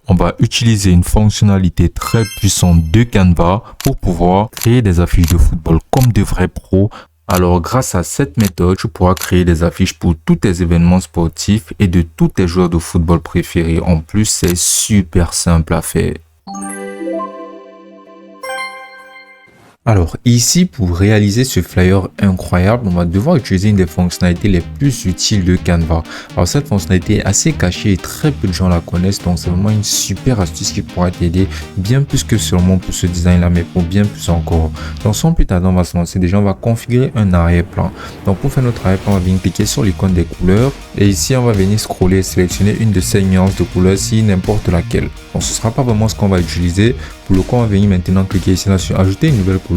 on va utiliser une fonctionnalité très puissante de Canva pour pouvoir créer des affiches de football comme de vrais pros. Alors, grâce à cette méthode, tu pourras créer des affiches pour tous tes événements sportifs et de tous tes joueurs de football préférés. En plus, c'est super simple à faire. Alors ici, pour réaliser ce flyer incroyable, on va devoir utiliser une des fonctionnalités les plus utiles de Canva. Alors cette fonctionnalité est assez cachée et très peu de gens la connaissent, donc c'est vraiment une super astuce qui pourra t'aider bien plus que seulement pour ce design là, mais pour bien plus encore. Donc sans plus tarder, on va se lancer. Déjà, on va configurer un arrière-plan. Donc pour faire notre arrière-plan, on va venir cliquer sur l'icône des couleurs et ici on va venir scroller et sélectionner une de ces nuances de couleurs, si n'importe laquelle. Donc ce sera pas vraiment ce qu'on va utiliser. Pour le coup, on va venir maintenant cliquer ici là sur ajouter une nouvelle couleur.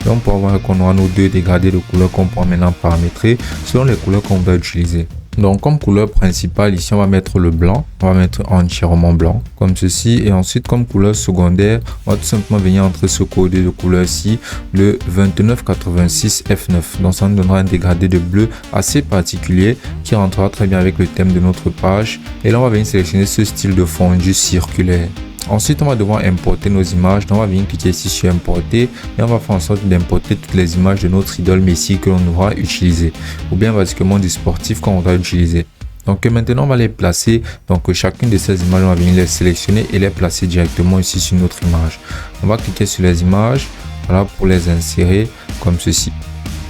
Et on pourra voir qu'on aura nos deux dégradés de couleurs qu'on pourra maintenant paramétrer selon les couleurs qu'on va utiliser. Donc comme couleur principale, ici on va mettre le blanc, on va mettre entièrement blanc comme ceci, et ensuite comme couleur secondaire, on va tout simplement venir entrer ce code de couleur-ci, le 2986 F9. Donc ça nous donnera un dégradé de bleu assez particulier qui rentrera très bien avec le thème de notre page. Et là on va venir sélectionner ce style de fondu circulaire. Ensuite, on va devoir importer nos images. Donc, on va venir cliquer ici sur importer et on va faire en sorte d'importer toutes les images de notre idole Messi que l'on aura utilisé, ou bien basiquement du sportif qu'on va utiliser. Donc maintenant, on va les placer. Donc chacune de ces images, on va venir les sélectionner et les placer directement ici sur notre image. On va cliquer sur les images, voilà, pour les insérer comme ceci.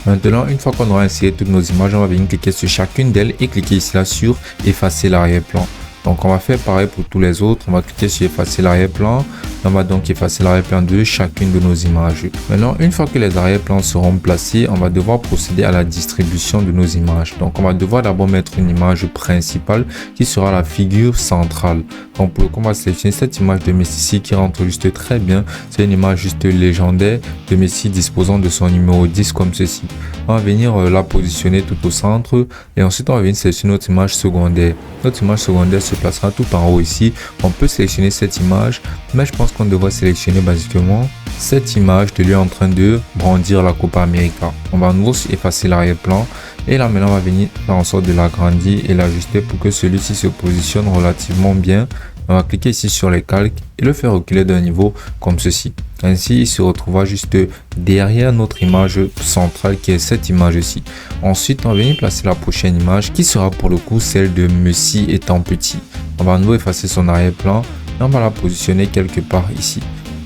Maintenant, une fois qu'on aura inséré toutes nos images, on va venir cliquer sur chacune d'elles et cliquer ici là sur effacer l'arrière-plan. Donc on va faire pareil pour tous les autres. On va cliquer sur effacer l'arrière-plan. On va donc effacer l'arrière-plan de chacune de nos images. Maintenant, une fois que les arrière-plans seront placés, on va devoir procéder à la distribution de nos images. Donc on va devoir d'abord mettre une image principale qui sera la figure centrale. Donc pour le coup, on va sélectionner cette image de Messi qui rentre juste très bien. C'est une image juste légendaire de Messi disposant de son numéro 10 comme ceci. On va venir la positionner tout au centre et ensuite on va venir sélectionner notre image secondaire. Notre image secondaire se placera tout en haut ici. On peut sélectionner cette image, mais je pense qu'on devrait sélectionner basiquement cette image de lui en train de brandir la Copa América. On va à nouveau effacer l'arrière-plan et là maintenant on va venir faire en sorte de l'agrandir et l'ajuster pour que celui-ci se positionne relativement bien. On va cliquer ici sur les calques et le faire reculer d'un niveau comme ceci. Ainsi, il se retrouvera juste derrière notre image centrale qui est cette image-ci. Ensuite, on va venir placer la prochaine image qui sera pour le coup celle de Messi étant petit. On va à nouveau effacer son arrière-plan et on va la positionner quelque part ici.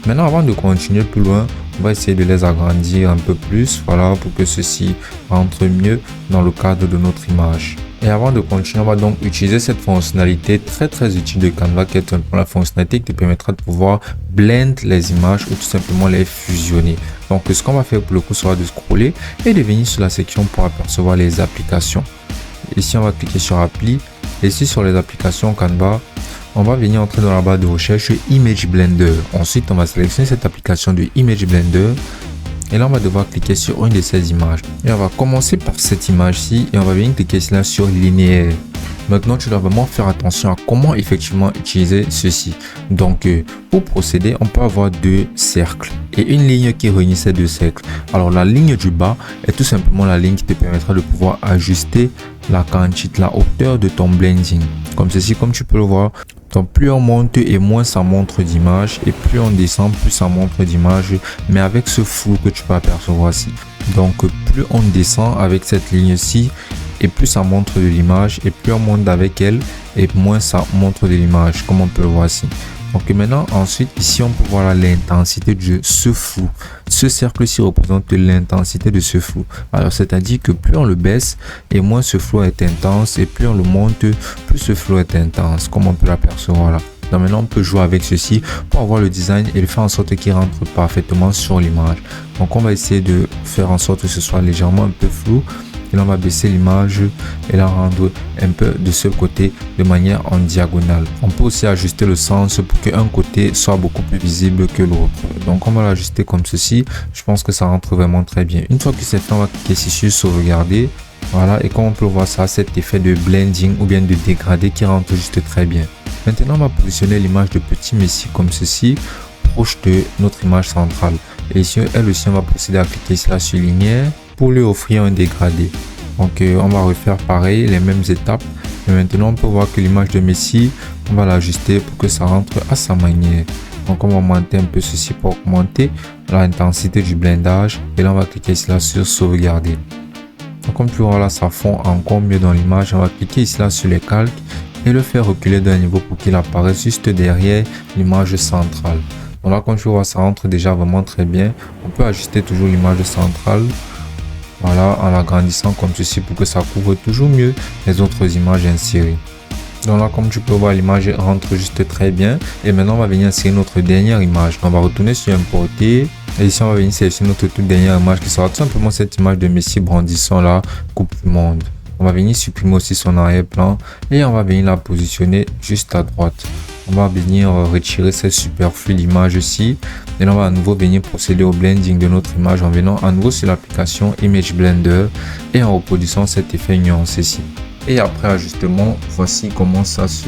Maintenant, avant de continuer plus loin, on va essayer de les agrandir un peu plus, voilà, pour que ceci rentre mieux dans le cadre de notre image. Et avant de continuer, on va donc utiliser cette fonctionnalité très utile de Canva qui est la fonctionnalité qui te permettra de pouvoir blend les images ou tout simplement les fusionner. Donc ce qu'on va faire pour le coup sera de scroller et de venir sur la section pour apercevoir les applications. Ici on va cliquer sur appli. Ici sur les applications Canva, on va venir entrer dans la barre de recherche Image Blender. Ensuite on va sélectionner cette application de Image Blender. Et là, on va devoir cliquer sur une de ces images. Et on va commencer par cette image-ci et on va venir cliquer là sur linéaire. Maintenant, tu dois vraiment faire attention à comment effectivement utiliser ceci. Donc, pour procéder, on peut avoir deux cercles et une ligne qui réunit ces deux cercles. Alors, la ligne du bas est tout simplement la ligne qui te permettra de pouvoir ajuster la quantité, la hauteur de ton blending. Comme ceci, comme tu peux le voir. Donc plus on monte et moins ça montre d'images et plus on descend, plus ça montre d'images, mais avec ce flou que tu peux apercevoir ici. Donc plus on descend avec cette ligne-ci et plus ça montre de l'image et plus on monte avec elle et moins ça montre de l'image, comme on peut le voir ici. Donc maintenant, ensuite, ici, on peut voir l'intensité de ce flou. Ce cercle-ci représente l'intensité de ce flou. Alors, c'est-à-dire que plus on le baisse et moins ce flou est intense et plus on le monte, plus ce flou est intense, comme on peut l'apercevoir là. Donc maintenant, on peut jouer avec ceci pour avoir le design et le faire en sorte qu'il rentre parfaitement sur l'image. Donc, on va essayer de faire en sorte que ce soit légèrement un peu flou. Et là, on va baisser l'image et la rendre un peu de ce côté de manière en diagonale. On peut aussi ajuster le sens pour qu'un côté soit beaucoup plus visible que l'autre. Donc, on va l'ajuster comme ceci. Je pense que ça rentre vraiment très bien. Une fois que c'est fait, on va cliquer ici sur sauvegarder. Voilà, et comme on peut le voir, ça a cet effet de blending ou bien de dégradé qui rentre juste très bien. Maintenant, on va positionner l'image de petit Messi comme ceci, proche de notre image centrale. Et ici, elle aussi, on va procéder à cliquer ici là sur linéaire pour lui offrir un dégradé. Donc on va refaire pareil, les mêmes étapes. Et maintenant on peut voir que l'image de Messi on va l'ajuster pour que ça rentre à sa manière. Donc on va augmenter un peu ceci pour augmenter l'intensité du blendage. Et là on va cliquer ici là sur sauvegarder. Donc comme tu vois là, ça fond encore mieux dans l'image. On va cliquer ici là sur les calques et le faire reculer d'un niveau pour qu'il apparaisse juste derrière l'image centrale. Donc là comme tu vois, ça rentre déjà vraiment très bien. On peut ajuster toujours l'image centrale. Voilà, en l'agrandissant comme ceci pour que ça couvre toujours mieux les autres images insérées. Donc là, comme tu peux voir, l'image rentre juste très bien. Et maintenant, on va venir insérer notre dernière image. On va retourner sur importer. Et ici, on va venir sélectionner notre toute dernière image qui sera tout simplement cette image de Messi brandissant la Coupe du Monde. On va venir supprimer aussi son arrière-plan et on va venir la positionner juste à droite. On va venir retirer cette superflu d'image ici. Et là, on va à nouveau venir procéder au blending de notre image en venant à nouveau sur l'application Image Blender et en reproduisant cet effet nuancé ici. Et après ajustement, voici comment ça se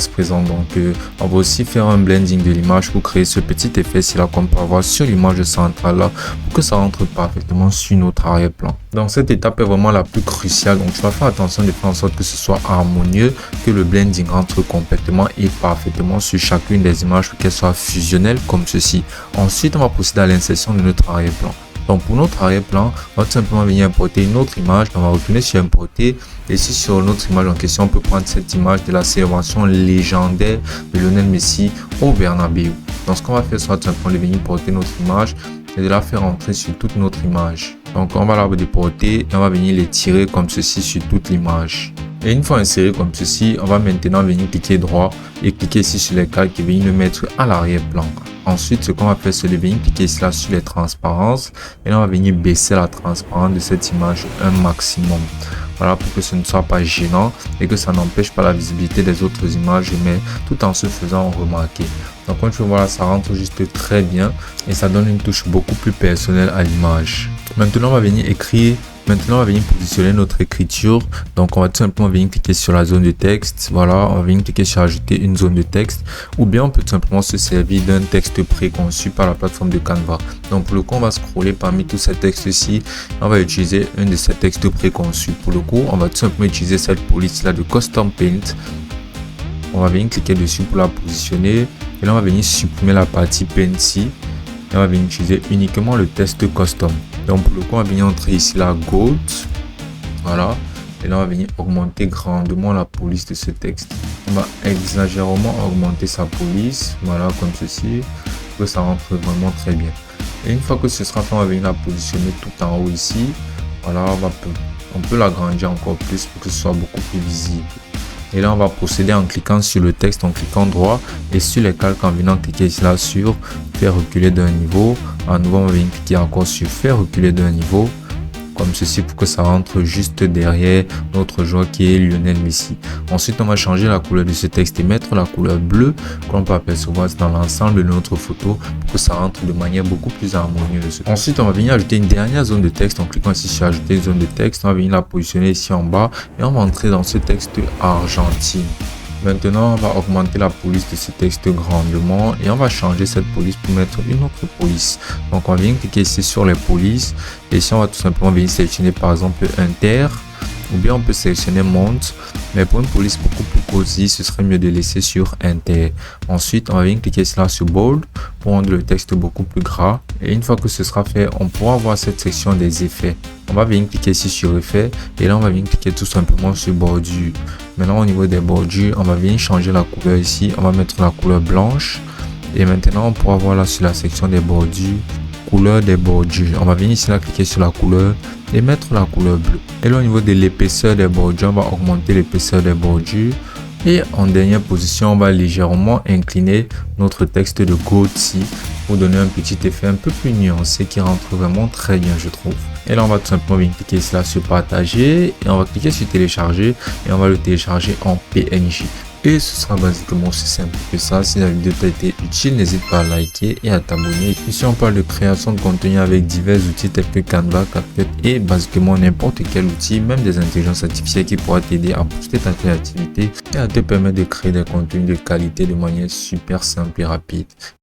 présente. Donc on va aussi faire un blending de l'image pour créer ce petit effet là qu'on peut avoir sur l'image centrale là pour que ça rentre parfaitement sur notre arrière-plan. Donc cette étape est vraiment la plus cruciale, donc tu vas faire attention de faire en sorte que ce soit harmonieux, que le blending rentre complètement et parfaitement sur chacune des images pour qu'elle soit fusionnelle comme ceci. Ensuite on va procéder à l'insertion de notre arrière-plan. Donc pour notre arrière-plan, on va tout simplement venir importer une autre image. On va retourner sur importer. Et ici sur notre image en question, on peut prendre cette image de la célébration légendaire de Lionel Messi au Bernabéu. Donc ce qu'on va faire, c'est tout simplement de venir importer notre image et de la faire entrer sur toute notre image. Donc on va la déporter et on va venir les tirer comme ceci sur toute l'image. Et une fois inséré comme ceci, on va maintenant venir cliquer droit et cliquer ici sur les calques et venir le mettre à l'arrière-plan. Ensuite, ce qu'on va faire, c'est de venir cliquer ici là sur les transparences et là on va venir baisser la transparence de cette image un maximum. Voilà, pour que ce ne soit pas gênant et que ça n'empêche pas la visibilité des autres images, mais tout en se faisant remarquer. Donc comme tu vois là, ça rentre juste très bien et ça donne une touche beaucoup plus personnelle à l'image. Maintenant, on va venir positionner notre écriture. Donc, on va tout simplement venir cliquer sur la zone de texte. Voilà, on va venir cliquer sur ajouter une zone de texte. Ou bien, on peut tout simplement se servir d'un texte préconçu par la plateforme de Canva. Donc, pour le coup, on va scroller parmi tous ces textes-ci. On va utiliser un de ces textes préconçus. Pour le coup, on va tout simplement utiliser cette police-là de Custom Paint. On va venir cliquer dessus pour la positionner. Et là, on va venir supprimer la partie Paint ici. Et on va venir utiliser uniquement le texte custom. Donc pour le coup, on va venir entrer ici la GOAT. Voilà. Et là, on va venir augmenter grandement la police de ce texte. On va exagérément augmenter sa police. Voilà, comme ceci. Pour que ça rentre vraiment très bien. Et une fois que ce sera fait, on va venir la positionner tout en haut ici. Voilà, on peut l'agrandir encore plus pour que ce soit beaucoup plus visible. Et là, on va procéder en cliquant sur le texte, en cliquant droit et sur les calques en venant cliquer ici là sur faire reculer d'un niveau. À nouveau, on va venir cliquer encore sur faire reculer d'un niveau. Comme ceci pour que ça rentre juste derrière notre joueur qui est Lionel Messi. Ensuite, on va changer la couleur de ce texte et mettre la couleur bleue qu'on peut apercevoir dans l'ensemble de notre photo pour que ça rentre de manière beaucoup plus harmonieuse. Ensuite, on va venir ajouter une dernière zone de texte en cliquant ici sur ajouter une zone de texte. On va venir la positionner ici en bas et on va entrer dans ce texte Argentine. Maintenant, on va augmenter la police de ce texte grandement et on va changer cette police pour mettre une autre police. Donc, on vient cliquer ici sur les polices et ici, on va tout simplement venir sélectionner par exemple Inter ou bien on peut sélectionner Monte. Mais pour une police beaucoup plus cosy, ce serait mieux de laisser sur Inter. Ensuite, on va venir cliquer ici là sur Bold pour rendre le texte beaucoup plus gras. Et une fois que ce sera fait, on pourra voir cette section des effets. On va venir cliquer ici sur effet et là on va venir cliquer tout simplement sur bordure. Maintenant au niveau des bordures, on va venir changer la couleur ici. On va mettre la couleur blanche et maintenant on pourra voir là sur la section des bordures, couleur des bordures. On va venir ici là cliquer sur la couleur et mettre la couleur bleue. Et là au niveau de l'épaisseur des bordures, on va augmenter l'épaisseur des bordures. Et en dernière position, on va légèrement incliner notre texte de GOAT ici pour donner un petit effet un peu plus nuancé qui rentre vraiment très bien, je trouve. Et là, on va tout simplement venir cliquer là sur partager et on va cliquer sur télécharger et on va le télécharger en PNG. Et ce sera basiquement aussi simple que ça. Si la vidéo t'a été utile, n'hésite pas à liker et à t'abonner. Ici, on parle de création de contenu avec divers outils tels que Canva, CapCut et basiquement n'importe quel outil, même des intelligences artificielles qui pourra t'aider à booster ta créativité et à te permettre de créer des contenus de qualité de manière super simple et rapide.